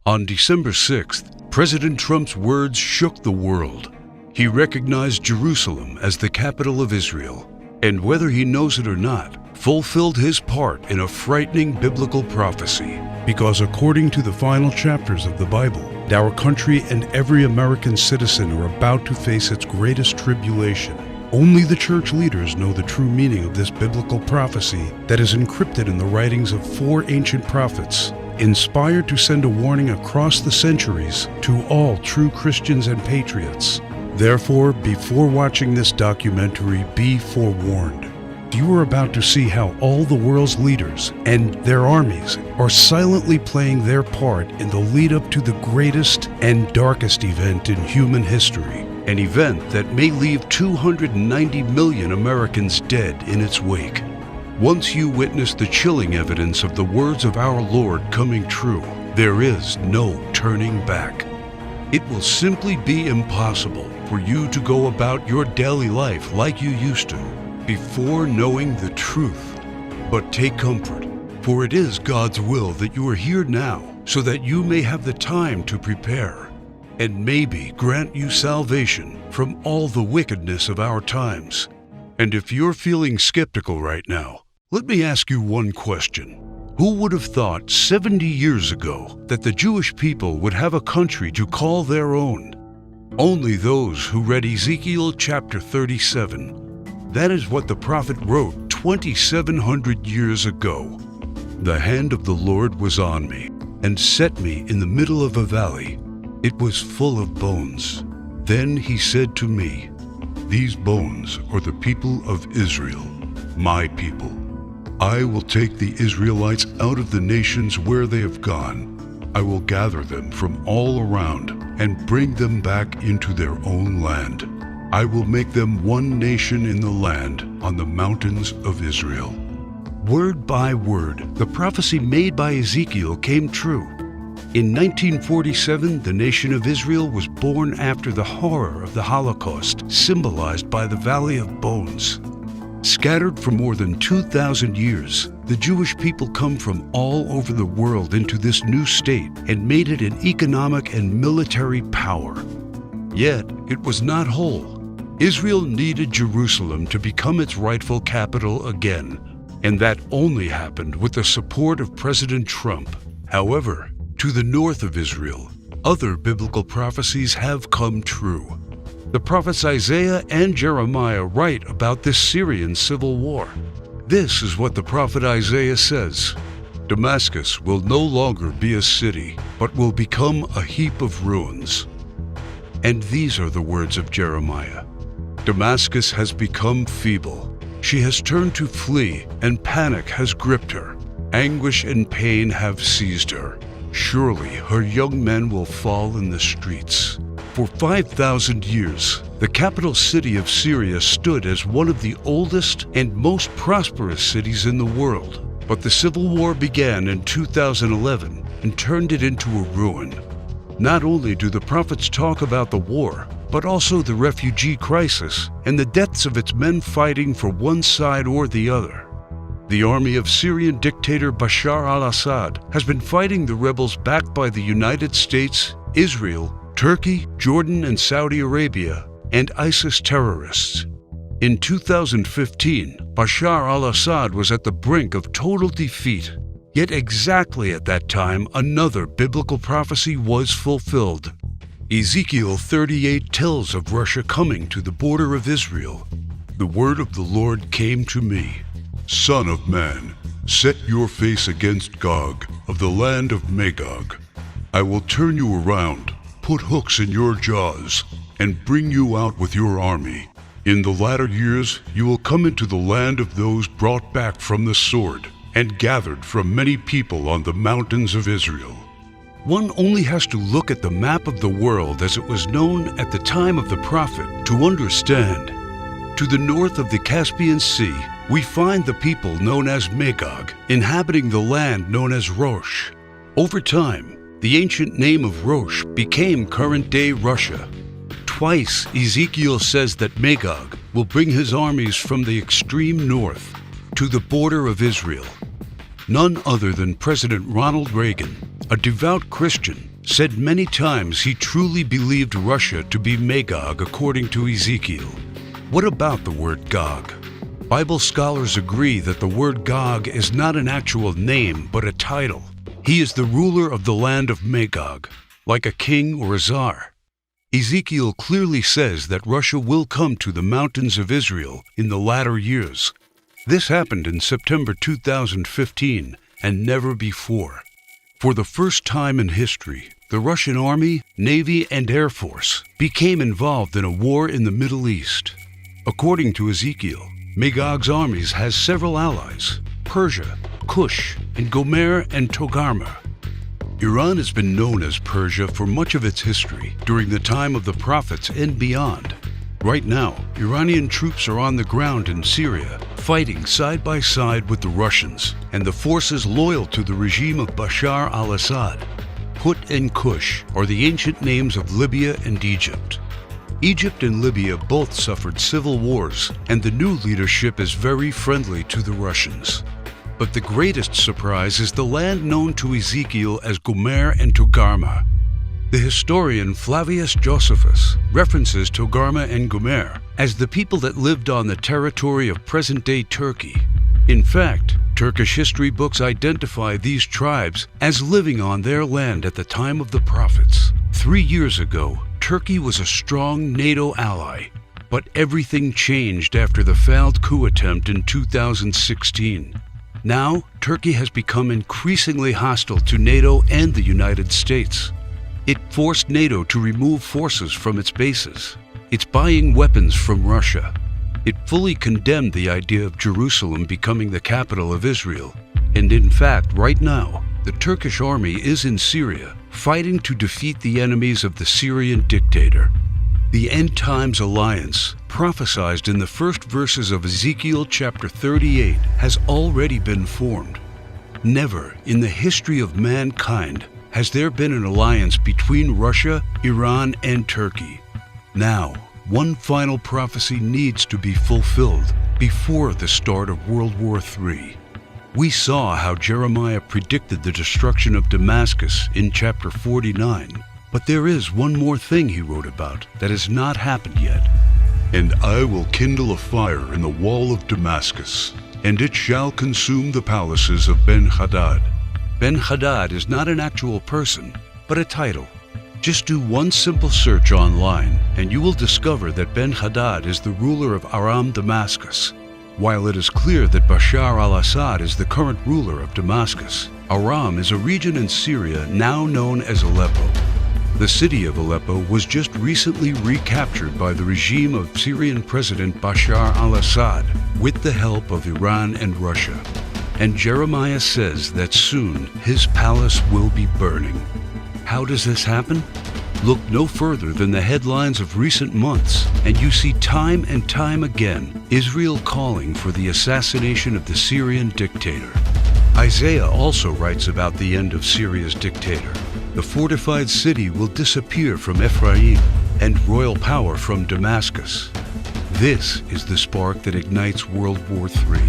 On December 6th, President Trump's words shook the world. He recognized Jerusalem as the capital of Israel, and whether he knows it or not, fulfilled his part in a frightening biblical prophecy. Because according to the final chapters of the Bible, our country and every American citizen are about to face its greatest tribulation. Only the church leaders know the true meaning of this biblical prophecy that is encrypted in the writings of 4 ancient prophets, inspired to send a warning across the centuries to all true Christians and patriots. Therefore, before watching this documentary, be forewarned. You are about to see how all the world's leaders and their armies are silently playing their part in the lead up to the greatest and darkest event in human history. An event that may leave 290 million Americans dead in its wake. Once you witness the chilling evidence of the words of our Lord coming true, there is no turning back. It will simply be impossible for you to go about your daily life like you used to before knowing the truth. But take comfort, for it is God's will that you are here now so that you may have the time to prepare and maybe grant you salvation from all the wickedness of our times. And if you're feeling skeptical right now, let me ask you one question. Who would have thought 70 years ago that the Jewish people would have a country to call their own? Only those who read Ezekiel chapter 37. That is what the prophet wrote 2,700 years ago. The hand of the Lord was on me and set me in the middle of a valley. It was full of bones. Then he said to me, "These bones are the people of Israel, my people. I will take the Israelites out of the nations where they have gone. I will gather them from all around and bring them back into their own land. I will make them one nation in the land on the mountains of Israel." Word by word, the prophecy made by Ezekiel came true. In 1947, the nation of Israel was born after the horror of the Holocaust, symbolized by the Valley of Bones. Scattered for more than 2,000 years, the Jewish people come from all over the world into this new state and made it an economic and military power. Yet, it was not whole. Israel needed Jerusalem to become its rightful capital again, and that only happened with the support of President Trump. However, to the north of Israel, other biblical prophecies have come true. The prophets Isaiah and Jeremiah write about this Syrian civil war. This is what the prophet Isaiah says: "Damascus will no longer be a city, but will become a heap of ruins." And these are the words of Jeremiah: "Damascus has become feeble. She has turned to flee, and panic has gripped her. Anguish and pain have seized her. Surely her young men will fall in the streets." For 5,000 years, the capital city of Syria stood as one of the oldest and most prosperous cities in the world. But the civil war began in 2011 and turned it into a ruin. Not only do the prophets talk about the war, but also the refugee crisis and the deaths of its men fighting for one side or the other. The army of Syrian dictator Bashar al-Assad has been fighting the rebels backed by the United States, Israel, Turkey, Jordan, and Saudi Arabia, and ISIS terrorists. In 2015, Bashar al-Assad was at the brink of total defeat. Yet exactly at that time, another biblical prophecy was fulfilled. Ezekiel 38 tells of Russia coming to the border of Israel. The word of the Lord came to me: "Son of man, set your face against Gog of the land of Magog. I will turn you around, put hooks in your jaws, and bring you out with your army. In the latter years you will come into the land of those brought back from the sword, and gathered from many people on the mountains of Israel." One only has to look at the map of the world as it was known at the time of the prophet to understand. To the north of the Caspian Sea, we find the people known as Magog, inhabiting the land known as Rosh. Over time, the ancient name of Rosh became current-day Russia. Twice, Ezekiel says that Magog will bring his armies from the extreme north to the border of Israel. None other than President Ronald Reagan, a devout Christian, said many times he truly believed Russia to be Magog according to Ezekiel. What about the word Gog? Bible scholars agree that the word Gog is not an actual name, but a title. He is the ruler of the land of Magog, like a king or a czar. Ezekiel clearly says that Russia will come to the mountains of Israel in the latter years. This happened in September 2015 and never before. For the first time in history, the Russian Army, Navy, and Air Force became involved in a war in the Middle East. According to Ezekiel, Magog's armies has several allies: Persia, Cush, and Gomer and Togarmah. Iran has been known as Persia for much of its history, during the time of the prophets and beyond. Right now, Iranian troops are on the ground in Syria, fighting side by side with the Russians and the forces loyal to the regime of Bashar al-Assad. Put and Cush are the ancient names of Libya and Egypt. Egypt and Libya both suffered civil wars, and the new leadership is very friendly to the Russians. But the greatest surprise is the land known to Ezekiel as Gomer and Togarmah. The historian Flavius Josephus references Togarmah and Gomer as the people that lived on the territory of present-day Turkey. In fact, Turkish history books identify these tribes as living on their land at the time of the prophets. 3 years ago, Turkey was a strong NATO ally, but everything changed after the failed coup attempt in 2016. Now, Turkey has become increasingly hostile to NATO and the United States. It forced NATO to remove forces from its bases. It's buying weapons from Russia. It fully condemned the idea of Jerusalem becoming the capital of Israel. And in fact, right now, the Turkish army is in Syria, fighting to defeat the enemies of the Syrian dictator. The End Times Alliance, prophesied in the first verses of Ezekiel chapter 38, has already been formed. Never in the history of mankind has there been an alliance between Russia, Iran, and Turkey. Now, one final prophecy needs to be fulfilled before the start of World War III. We saw how Jeremiah predicted the destruction of Damascus in chapter 49, but there is one more thing he wrote about that has not happened yet. And I will kindle a fire in the wall of Damascus, and it shall consume the palaces of Ben-Hadad. Ben-Hadad is not an actual person, but a title. Just do one simple search online, and you will discover that Ben-Hadad is the ruler of Aram Damascus. While it is clear that Bashar al-Assad is the current ruler of Damascus, Aram is a region in Syria now known as Aleppo. The city of Aleppo was just recently recaptured by the regime of Syrian President Bashar al-Assad with the help of Iran and Russia. And Jeremiah says that soon his palace will be burning. How does this happen? Look no further than the headlines of recent months, and you see time and time again Israel calling for the assassination of the Syrian dictator. Isaiah also writes about the end of Syria's dictator. The fortified city will disappear from Ephraim, and royal power from Damascus. This is the spark that ignites World War III.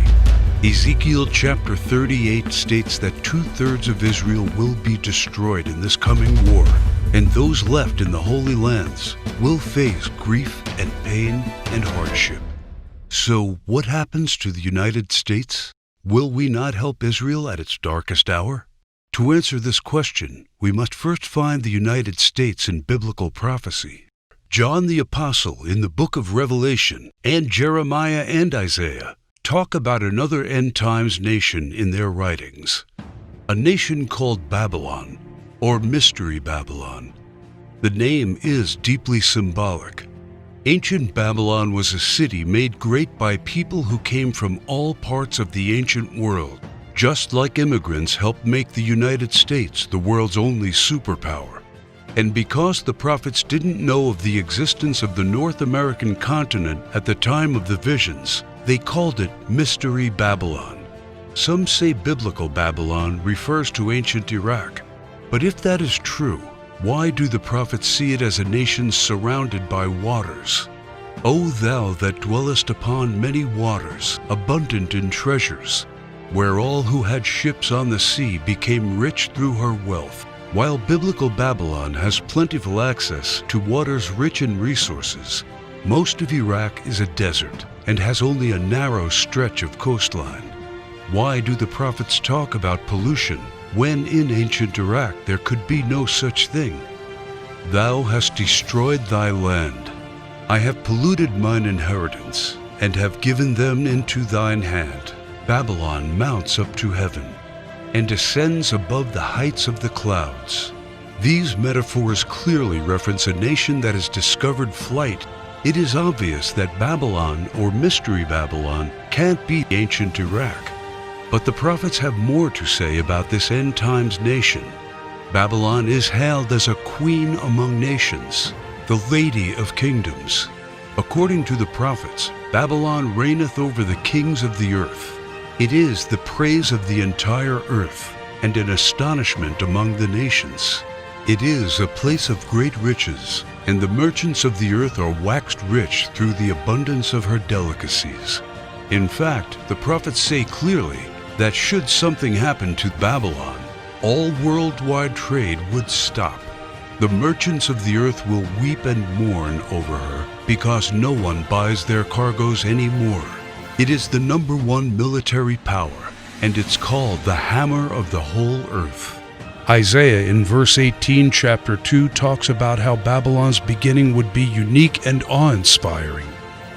Ezekiel chapter 38 states that 2/3 of Israel will be destroyed in this coming war, and those left in the Holy Lands will face grief and pain and hardship. So what happens to the United States? Will we not help Israel at its darkest hour? To answer this question, we must first find the United States in biblical prophecy. John the Apostle in the book of Revelation and Jeremiah and Isaiah talk about another end times nation in their writings, a nation called Babylon, or Mystery Babylon. The name is deeply symbolic. Ancient Babylon was a city made great by people who came from all parts of the ancient world, just like immigrants helped make the United States the world's only superpower. And because the prophets didn't know of the existence of the North American continent at the time of the visions, they called it Mystery Babylon. Some say biblical Babylon refers to ancient Iraq. But if that is true, why do the prophets see it as a nation surrounded by waters? O thou that dwellest upon many waters, abundant in treasures, where all who had ships on the sea became rich through her wealth. While biblical Babylon has plentiful access to waters rich in resources, most of Iraq is a desert and has only a narrow stretch of coastline. Why do the prophets talk about pollution when in ancient Iraq there could be no such thing? Thou hast destroyed thy land. I have polluted mine inheritance, and have given them into thine hand. Babylon mounts up to heaven, and descends above the heights of the clouds. These metaphors clearly reference a nation that has discovered flight. It is obvious that Babylon, or Mystery Babylon, can't be ancient Iraq. But the prophets have more to say about this end times nation. Babylon is hailed as a queen among nations, the lady of kingdoms. According to the prophets, Babylon reigneth over the kings of the earth. It is the praise of the entire earth, and an astonishment among the nations. It is a place of great riches, and the merchants of the earth are waxed rich through the abundance of her delicacies. In fact, the prophets say clearly that should something happen to Babylon, all worldwide trade would stop. The merchants of the earth will weep and mourn over her, because no one buys their cargoes anymore. It is the #1 military power, and it's called the hammer of the whole earth. Isaiah in verse 18, chapter 2, talks about how Babylon's beginning would be unique and awe-inspiring.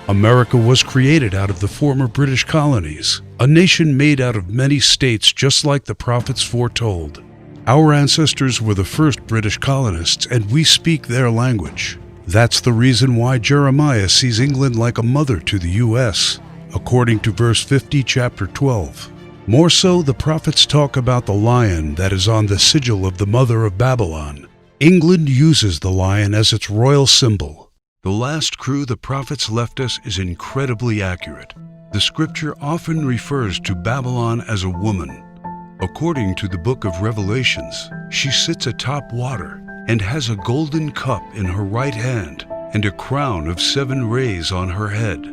America was created out of the former British colonies, a nation made out of many states just like the prophets foretold. Our ancestors were the first British colonists, and we speak their language. That's the reason why Jeremiah sees England like a mother to the U.S., according to verse 50, chapter 12. More so, the prophets talk about the lion that is on the sigil of the mother of Babylon. England uses the lion as its royal symbol. The last crew the prophets left us is incredibly accurate. The scripture often refers to Babylon as a woman. According to the book of Revelations, she sits atop water and has a golden cup in her right hand and a crown of 7 rays on her head.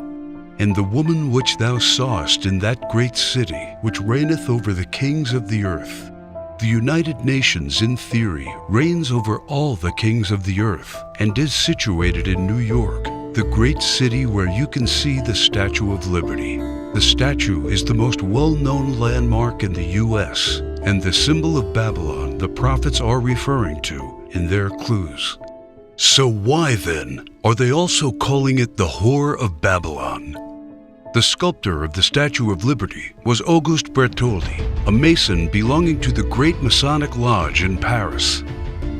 And the woman which thou sawest in that great city, which reigneth over the kings of the earth. The United Nations, in theory, reigns over all the kings of the earth and is situated in New York, the great city where you can see the Statue of Liberty. The statue is the most well-known landmark in the U.S. and the symbol of Babylon the prophets are referring to in their clues. So why then are they also calling it the Whore of Babylon? The sculptor of the Statue of Liberty was Auguste Bertholdi, a Mason belonging to the Great Masonic Lodge in Paris.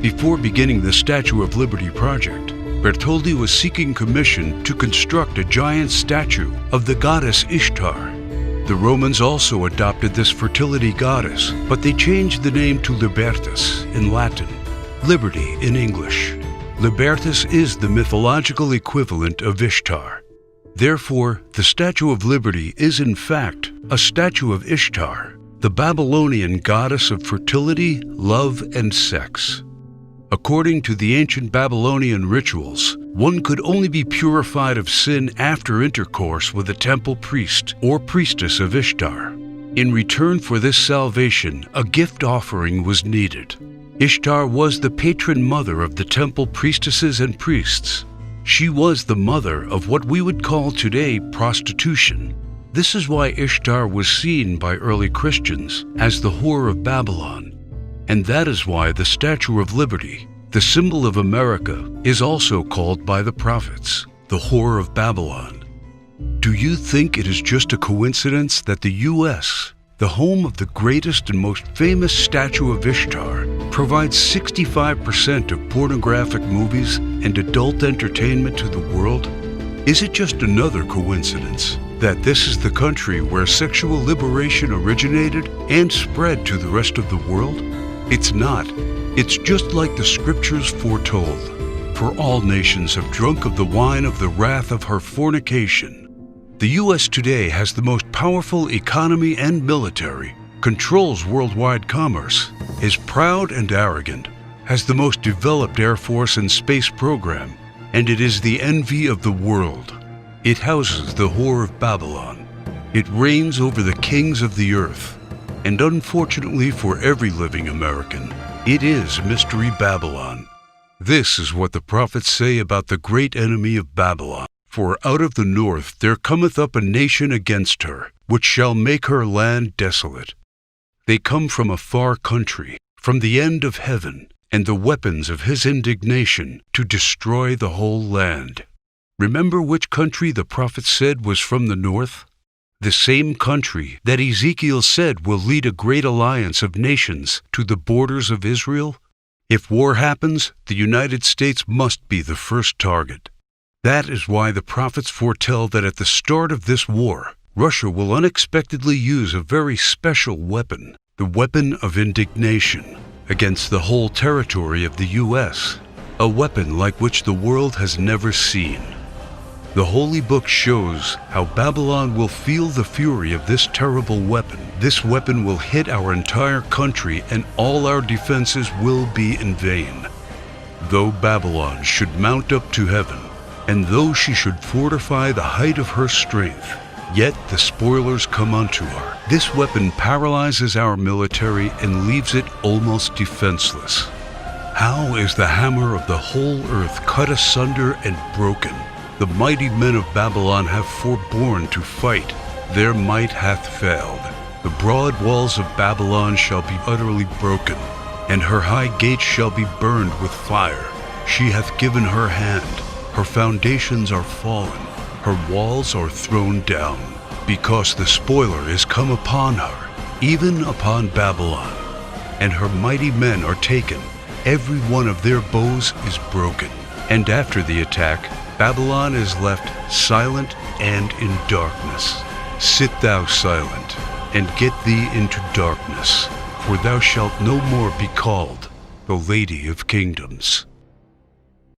Before beginning the Statue of Liberty project, Bertholdi was seeking commission to construct a giant statue of the goddess Ishtar. The Romans also adopted this fertility goddess, but they changed the name to Libertas in Latin, Liberty in English. Libertas is the mythological equivalent of Ishtar. Therefore, the Statue of Liberty is in fact a statue of Ishtar, the Babylonian goddess of fertility, love, and sex. According to the ancient Babylonian rituals, one could only be purified of sin after intercourse with a temple priest or priestess of Ishtar. In return for this salvation, a gift offering was needed. Ishtar was the patron mother of the temple priestesses and priests. She was the mother of what we would call today prostitution. This is why Ishtar was seen by early Christians as the Whore of Babylon. And that is why the Statue of Liberty, the symbol of America, is also called by the prophets the Whore of Babylon. Do you think it is just a coincidence that the U.S., the home of the greatest and most famous statue of Ishtar, provides 65% of pornographic movies and adult entertainment to the world? Is it just another coincidence that this is the country where sexual liberation originated and spread to the rest of the world? It's not. It's just like the scriptures foretold. For all nations have drunk of the wine of the wrath of her fornication. The U.S. today has the most powerful economy and military, controls worldwide commerce, is proud and arrogant, has the most developed Air Force and space program, and it is the envy of the world. It houses the Whore of Babylon. It reigns over the kings of the earth. And unfortunately for every living American, It is Mystery Babylon. This is what the prophets say about the great enemy of Babylon. For out of the north there cometh up a nation against her, which shall make her land desolate. They come from a far country, from the end of heaven, and the weapons of his indignation to destroy the whole land. Remember which country the prophet said was from the north? The same country that Ezekiel said will lead a great alliance of nations to the borders of Israel? If war happens, the United States must be the first target. That is why the prophets foretell that at the start of this war, Russia will unexpectedly use a very special weapon, the weapon of indignation, against the whole territory of the U.S., a weapon like which the world has never seen. The Holy Book shows how Babylon will feel the fury of this terrible weapon. This weapon will hit our entire country, and all our defenses will be in vain. Though Babylon should mount up to heaven, and though she should fortify the height of her strength, yet the spoilers come unto her. This weapon paralyzes our military and leaves it almost defenseless. How is the hammer of the whole earth cut asunder and broken? The mighty men of Babylon have forborne to fight. Their might hath failed. The broad walls of Babylon shall be utterly broken, and her high gates shall be burned with fire. She hath given her hand. Her foundations are fallen. Her walls are thrown down, because the spoiler is come upon her, even upon Babylon. And her mighty men are taken. Every one of their bows is broken. And after the attack, Babylon is left silent and in darkness. Sit thou silent, and get thee into darkness, for thou shalt no more be called the Lady of Kingdoms.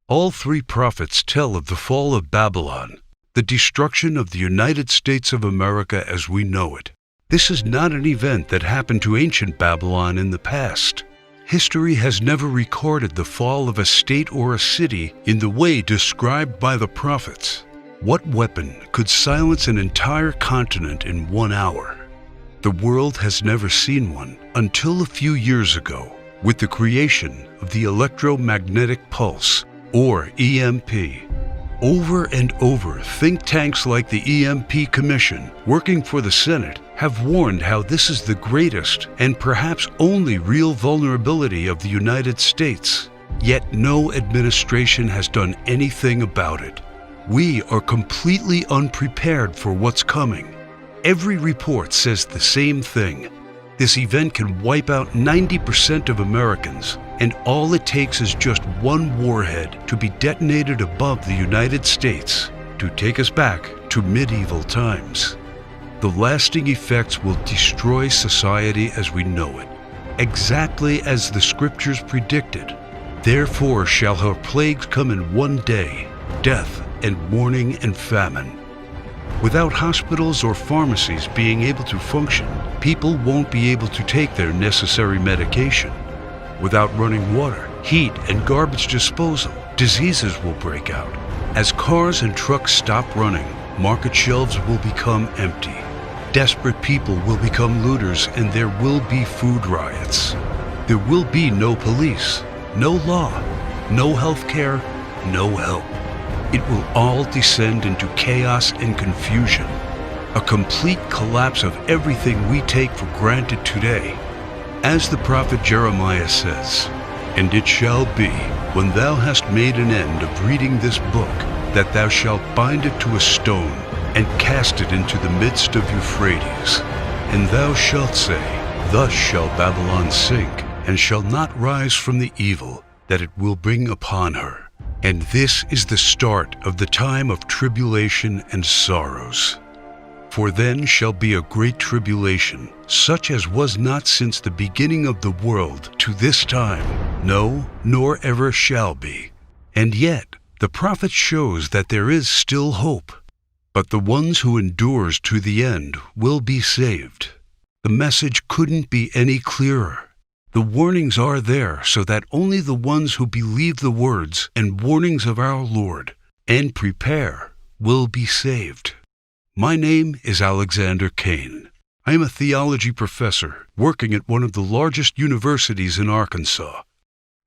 All three prophets tell of the fall of Babylon, the destruction of the United States of America as we know it. This is not an event that happened to ancient Babylon in the past. History has never recorded the fall of a state or a city in the way described by the prophets. What weapon could silence an entire continent in 1 hour? The world has never seen one until a few years ago, with the creation of the electromagnetic pulse, or EMP. Over and over, think tanks like the EMP Commission, working for the Senate, have warned how this is the greatest and perhaps only real vulnerability of the United States. Yet no administration has done anything about it. We are completely unprepared for what's coming. Every report says the same thing. This event can wipe out 90% of Americans, and all it takes is just one warhead to be detonated above the United States to take us back to medieval times. The lasting effects will destroy society as we know it, exactly as the scriptures predicted. Therefore shall her plagues come in one day, death and mourning and famine. Without hospitals or pharmacies being able to function, people won't be able to take their necessary medication. Without running water, heat, and garbage disposal, diseases will break out. As cars and trucks stop running, market shelves will become empty. Desperate people will become looters, and there will be food riots. There will be no police, no law, no health care, no help. It will all descend into chaos and confusion, a complete collapse of everything we take for granted today. As the prophet Jeremiah says, "And it shall be, when thou hast made an end of reading this book, that thou shalt bind it to a stone, and cast it into the midst of Euphrates. And thou shalt say, Thus shall Babylon sink, and shall not rise from the evil that it will bring upon her. And this is the start of the time of tribulation and sorrows. For then shall be a great tribulation, such as was not since the beginning of the world to this time, no, nor ever shall be." And yet, the prophet shows that there is still hope. But the ones who endures to the end will be saved. The message couldn't be any clearer. The warnings are there so that only the ones who believe the words and warnings of our Lord and prepare will be saved. My name is Alexander Kane. I am a theology professor working at one of the largest universities in Arkansas.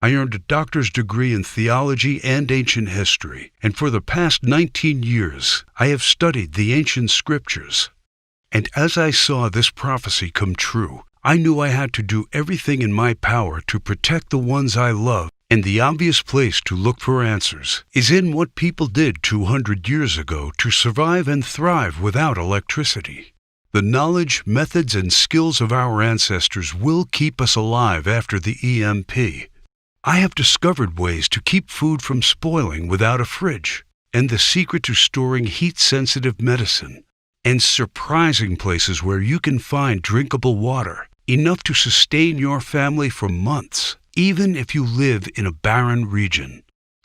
I earned a doctor's degree in theology and ancient history, and for the past 19 years, I have studied the ancient scriptures. And as I saw this prophecy come true, I knew I had to do everything in my power to protect the ones I love, and the obvious place to look for answers is in what people did 200 years ago to survive and thrive without electricity. The knowledge, methods, and skills of our ancestors will keep us alive after the EMP. I have discovered ways to keep food from spoiling without a fridge, and the secret to storing heat-sensitive medicine, and surprising places where you can find drinkable water, enough to sustain your family for months, even if you live in a barren region.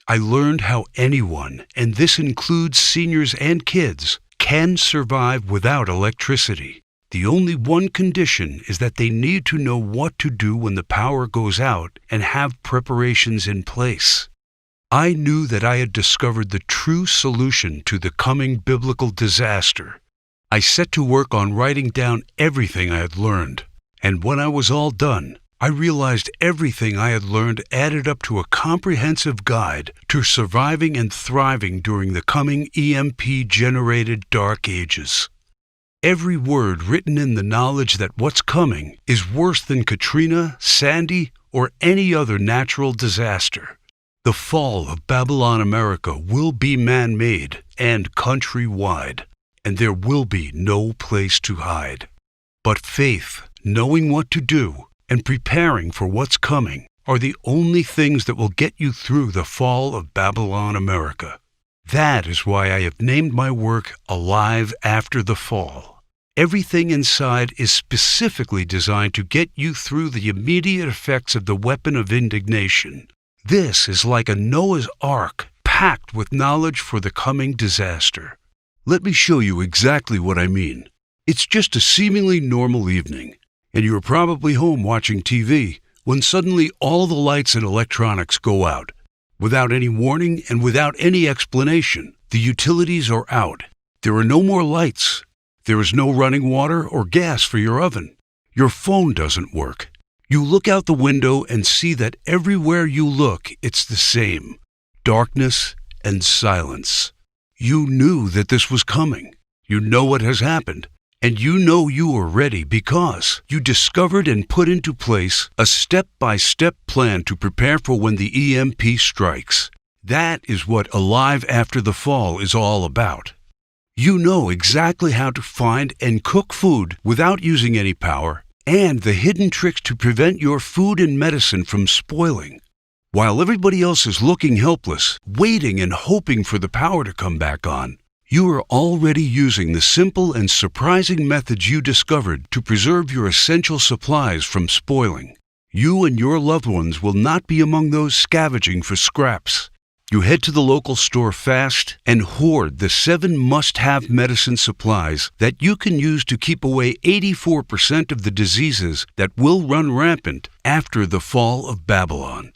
I learned how anyone, and this includes seniors and kids, can survive without electricity. The only one condition is that they need to know what to do when the power goes out and have preparations in place. I knew that I had discovered the true solution to the coming biblical disaster. I set to work on writing down everything I had learned, and when I was all done, I realized everything I had learned added up to a comprehensive guide to surviving and thriving during the coming EMP-generated dark ages. Every word written in the knowledge that what's coming is worse than Katrina, Sandy, or any other natural disaster. The fall of Babylon America will be man-made and countrywide, and there will be no place to hide. But faith, knowing what to do, and preparing for what's coming are the only things that will get you through the fall of Babylon America. That is why I have named my work Alive After the Fall. Everything inside is specifically designed to get you through the immediate effects of the weapon of indignation. This is like a Noah's Ark packed with knowledge for the coming disaster. Let me show you exactly what I mean. It's just a seemingly normal evening, and you're probably home watching TV when suddenly all the lights and electronics go out. Without any warning and without any explanation, the utilities are out. There are no more lights. There is no running water or gas for your oven. Your phone doesn't work. You look out the window and see that everywhere you look, it's the same: darkness and silence. You knew that this was coming. You know what has happened. And you know you are ready because you discovered and put into place a step-by-step plan to prepare for when the EMP strikes. That is what Alive After the Fall is all about. You know exactly how to find and cook food without using any power, and the hidden tricks to prevent your food and medicine from spoiling. While everybody else is looking helpless, waiting and hoping for the power to come back on, you are already using the simple and surprising methods you discovered to preserve your essential supplies from spoiling. You and your loved ones will not be among those scavenging for scraps. You head to the local store fast and hoard the 7 must-have medicine supplies that you can use to keep away 84% of the diseases that will run rampant after the fall of Babylon.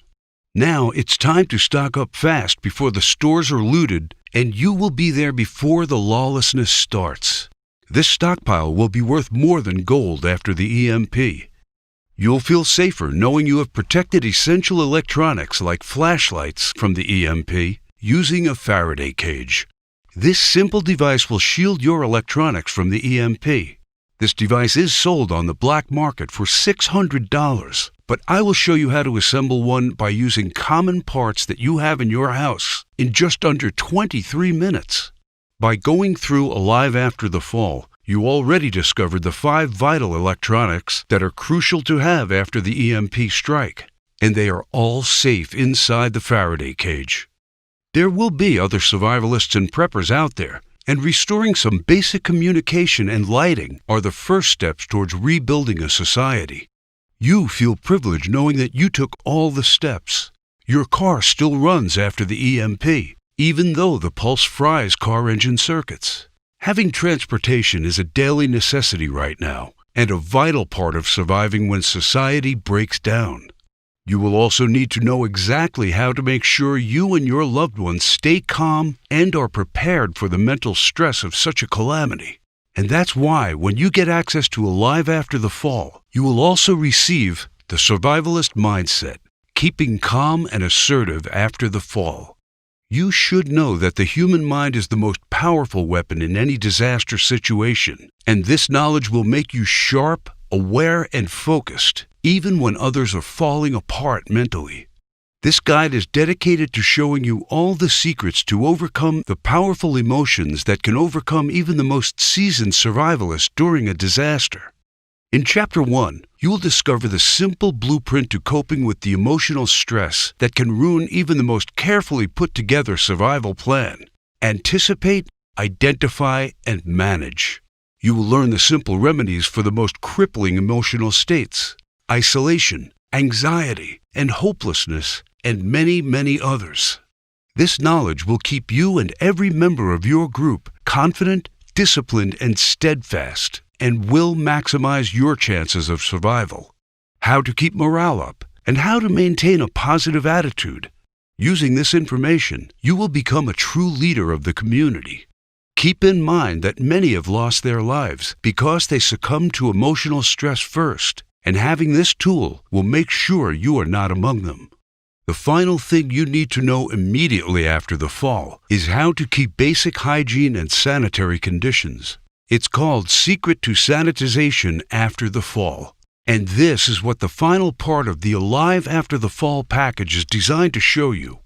Now it's time to stock up fast before the stores are looted, and you will be there before the lawlessness starts. This stockpile will be worth more than gold after the EMP. You'll feel safer knowing you have protected essential electronics like flashlights from the EMP using a Faraday cage. This simple device will shield your electronics from the EMP. This device is sold on the black market for $600, but I will show you how to assemble one by using common parts that you have in your house in just under 23 minutes. By going through Alive After the Fall, you already discovered the 5 vital electronics that are crucial to have after the EMP strike, and they are all safe inside the Faraday cage. There will be other survivalists and preppers out there, and restoring some basic communication and lighting are the first steps towards rebuilding a society. You feel privileged knowing that you took all the steps. Your car still runs after the EMP, even though the pulse fries car engine circuits. Having transportation is a daily necessity right now, and a vital part of surviving when society breaks down. You will also need to know exactly how to make sure you and your loved ones stay calm and are prepared for the mental stress of such a calamity. And that's why when you get access to Alive After the Fall, you will also receive the Survivalist Mindset, Keeping Calm and Assertive After the Fall. You should know that the human mind is the most powerful weapon in any disaster situation, and this knowledge will make you sharp, aware, and focused, even when others are falling apart mentally. This guide is dedicated to showing you all the secrets to overcome the powerful emotions that can overcome even the most seasoned survivalists during a disaster. In Chapter 1, you will discover the simple blueprint to coping with the emotional stress that can ruin even the most carefully put-together survival plan. Anticipate, identify, and manage. You will learn the simple remedies for the most crippling emotional states: isolation, anxiety, and hopelessness, and many, many others. This knowledge will keep you and every member of your group confident, disciplined, and steadfast, and will maximize your chances of survival. How to keep morale up, and how to maintain a positive attitude. Using this information, you will become a true leader of the community. Keep in mind that many have lost their lives because they succumbed to emotional stress first, and having this tool will make sure you are not among them. The final thing you need to know immediately after the fall is how to keep basic hygiene and sanitary conditions. It's called Secret to Sanitization After the Fall. And this is what the final part of the Alive After the Fall package is designed to show you.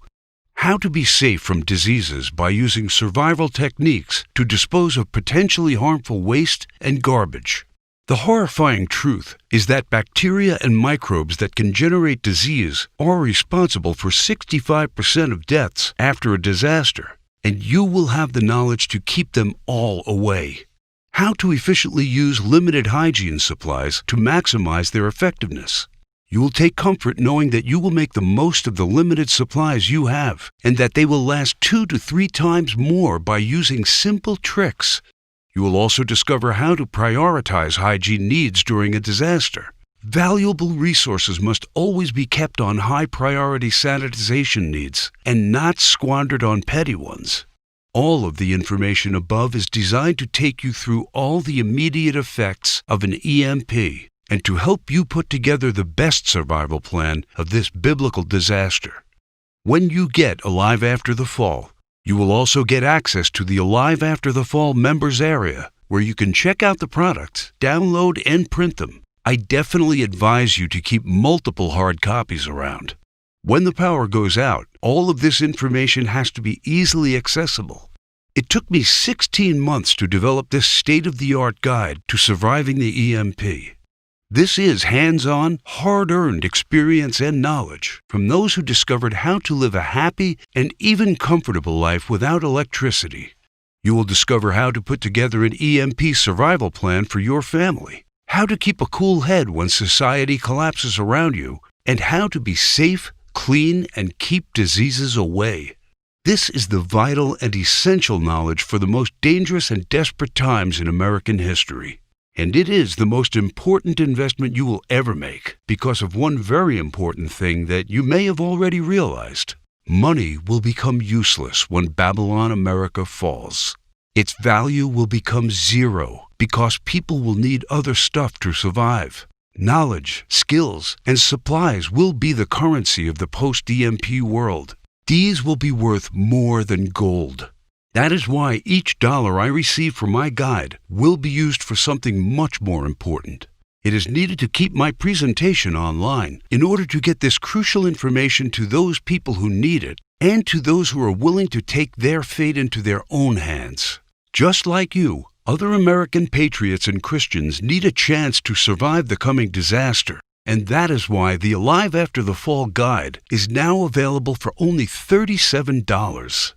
How to be safe from diseases by using survival techniques to dispose of potentially harmful waste and garbage. The horrifying truth is that bacteria and microbes that can generate disease are responsible for 65% of deaths after a disaster, and you will have the knowledge to keep them all away. How to efficiently use limited hygiene supplies to maximize their effectiveness. You will take comfort knowing that you will make the most of the limited supplies you have, and that they will last 2 to 3 times more by using simple tricks. You will also discover how to prioritize hygiene needs during a disaster. Valuable resources must always be kept on high-priority sanitization needs and not squandered on petty ones. All of the information above is designed to take you through all the immediate effects of an EMP and to help you put together the best survival plan of this biblical disaster. When you get Alive After the Fall, you will also get access to the Alive After the Fall members area, where you can check out the products, download, and print them. I definitely advise you to keep multiple hard copies around. When the power goes out, all of this information has to be easily accessible. It took me 16 months to develop this state-of-the-art guide to surviving the EMP. This is hands-on, hard-earned experience and knowledge from those who discovered how to live a happy and even comfortable life without electricity. You will discover how to put together an EMP survival plan for your family, how to keep a cool head when society collapses around you, and how to be safe, clean, and keep diseases away. This is the vital and essential knowledge for the most dangerous and desperate times in American history. And it is the most important investment you will ever make because of one very important thing that you may have already realized. Money will become useless when Babylon America falls. Its value will become zero because people will need other stuff to survive. Knowledge, skills, and supplies will be the currency of the post-EMP world. These will be worth more than gold. That is why each dollar I receive from my guide will be used for something much more important. It is needed to keep my presentation online in order to get this crucial information to those people who need it and to those who are willing to take their fate into their own hands. Just like you, other American patriots and Christians need a chance to survive the coming disaster, and that is why the Alive After the Fall guide is now available for only $37.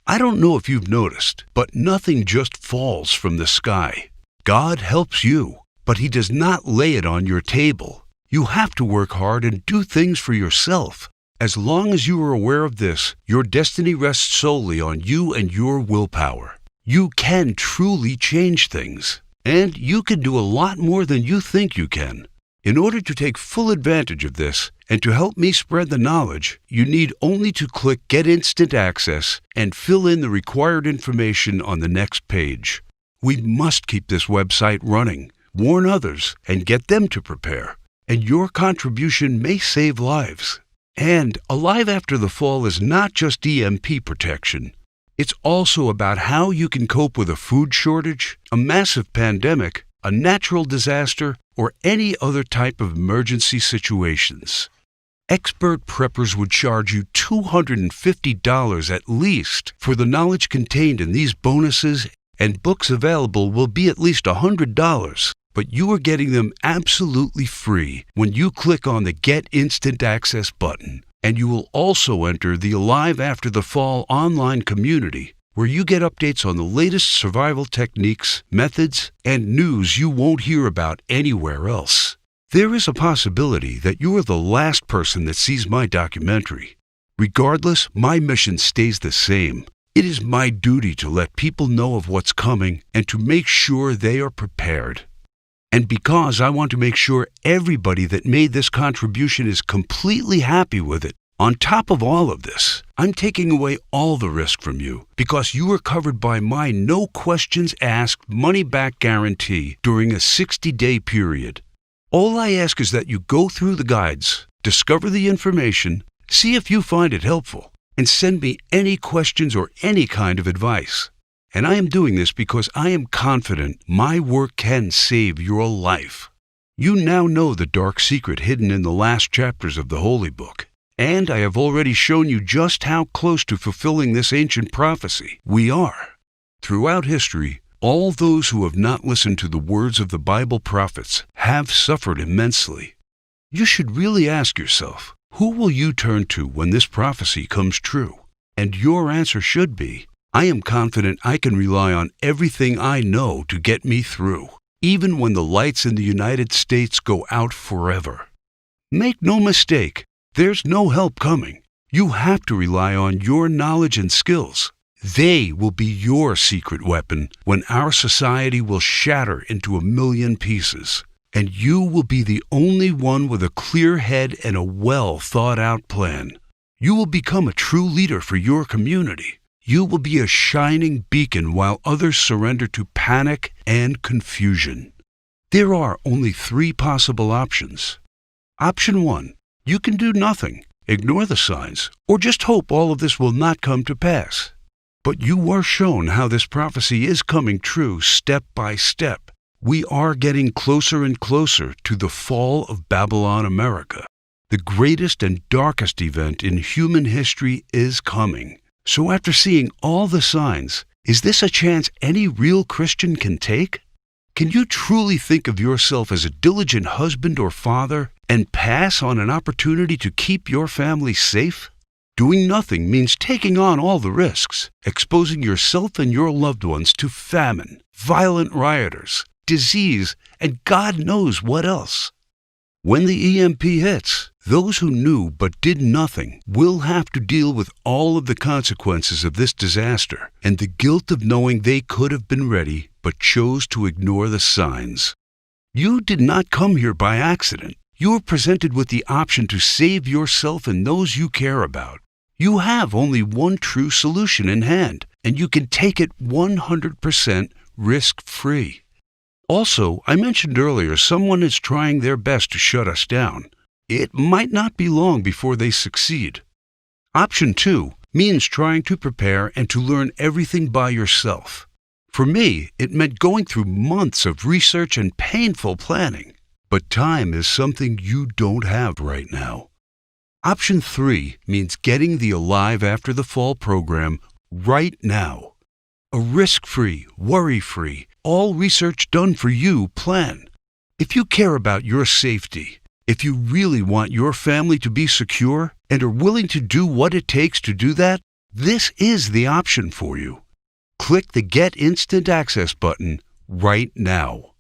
I don't know if you've noticed, but nothing just falls from the sky. God helps you, but He does not lay it on your table. You have to work hard and do things for yourself. As long as you are aware of this, your destiny rests solely on you and your willpower. You can truly change things, and you can do a lot more than you think you can. In order to take full advantage of this, and to help me spread the knowledge, you need only to click Get Instant Access and fill in the required information on the next page. We must keep this website running, warn others, and get them to prepare. And your contribution may save lives. And Alive After the Fall is not just EMP protection. It's also about how you can cope with a food shortage, a massive pandemic, a natural disaster, or any other type of emergency situations. Expert preppers would charge you $250 at least for the knowledge contained in these bonuses, and books available will be at least $100. But you are getting them absolutely free when you click on the Get Instant Access button. And you will also enter the Alive After the Fall online community, where you get updates on the latest survival techniques, methods, and news you won't hear about anywhere else. There is a possibility that you are the last person that sees my documentary. Regardless, my mission stays the same. It is my duty to let people know of what's coming and to make sure they are prepared. And because I want to make sure everybody that made this contribution is completely happy with it, on top of all of this, I'm taking away all the risk from you because you are covered by my no questions asked money-back guarantee during a 60-day period. All I ask is that you go through the guides, discover the information, see if you find it helpful, and send me any questions or any kind of advice. And I am doing this because I am confident my work can save your life. You now know the dark secret hidden in the last chapters of the Holy Book. And I have already shown you just how close to fulfilling this ancient prophecy we are. Throughout history, all those who have not listened to the words of the Bible prophets have suffered immensely. You should really ask yourself, who will you turn to when this prophecy comes true? And your answer should be, I am confident I can rely on everything I know to get me through, even when the lights in the United States go out forever. Make no mistake, there's no help coming. You have to rely on your knowledge and skills. They will be your secret weapon when our society will shatter into a million pieces. And you will be the only one with a clear head and a well-thought-out plan. You will become a true leader for your community. You will be a shining beacon while others surrender to panic and confusion. There are only 3 possible options. Option 1, you can do nothing, ignore the signs, or just hope all of this will not come to pass. But you were shown how this prophecy is coming true step by step. We are getting closer and closer to the fall of Babylon America. The greatest and darkest event in human history is coming. So after seeing all the signs, is this a chance any real Christian can take? Can you truly think of yourself as a diligent husband or father and pass on an opportunity to keep your family safe? Doing nothing means taking on all the risks, exposing yourself and your loved ones to famine, violent rioters, disease, and God knows what else. When the EMP hits, those who knew but did nothing will have to deal with all of the consequences of this disaster and the guilt of knowing they could have been ready but chose to ignore the signs. You did not come here by accident. You were presented with the option to save yourself and those you care about. You have only one true solution in hand, and you can take it 100% risk-free. Also, I mentioned earlier someone is trying their best to shut us down. It might not be long before they succeed. Option 2 means trying to prepare and to learn everything by yourself. For me, it meant going through months of research and painful planning. But time is something you don't have right now. Option 3 means getting the Alive After the Fall program right now. A risk-free, worry-free, all research done for you plan. If you care about your safety, if you really want your family to be secure and are willing to do what it takes to do that, this is the option for you. Click the Get Instant Access button right now.